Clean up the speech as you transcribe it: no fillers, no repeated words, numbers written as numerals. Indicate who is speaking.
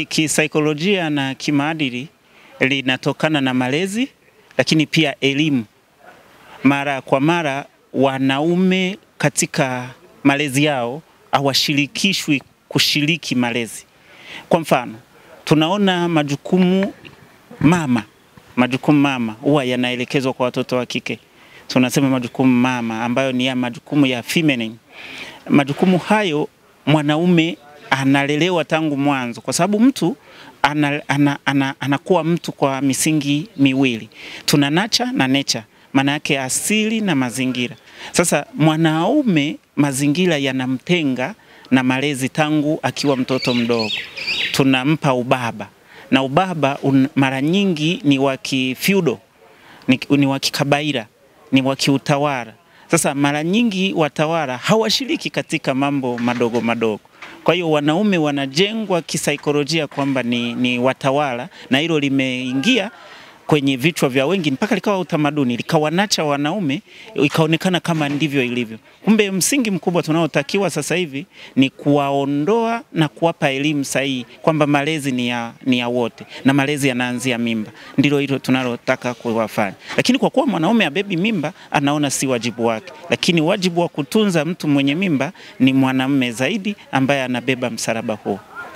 Speaker 1: Kisaikolojia na kimaadili linatokana na malezi, lakini pia elimu. Mara kwa mara wanaume katika malezi yao hawashirikishwi kushiriki malezi. Kwa mfano, tunaona majukumu mama huwa yanaelekezwa kwa watoto wa kike. Tunasema majukumu mama ambayo ni ya majukumu ya feminine. Majukumu hayo mwanaume analelewa tangu mwanzo, kwa sababu mtu anakuwa mtu kwa misingi miwili. Tuna nurture na nature, maana yake asili na mazingira. Sasa mwanaume mazingira yanamtenga na malezi tangu akiwa mtoto mdogo. Tunampa ubaba, na ubaba mara nyingi ni wa kifeudo, ni wa kikabaila, ni wa kiutawala. Sasa mara nyingi watawala hawashiriki katika mambo madogo madogo. Kwa hiyo wanaume wanajengwa kisaikolojia kwamba ni watawala, na hilo limeingia kwenye vichwa vya wengi mpaka likawa utamaduni, likawanacha wanaume, ikaonekana kama ndivyo ilivyo. Kumbe msingi mkubwa tunaotakiwa sasa hivi ni kuwaondoa na kuwapa elimu sahihi kwamba malezi ni ya wote, na malezi yanaanzia mimba. Ndilo hilo tunalotaka kuwafanya. Lakini kwa kuwa mwanaume abebi mimba, anaona si wajibu wake, lakini wajibu wa kutunza mtu mwenye mimba ni mwanamume zaidi ambaye anabeba msalaba huo.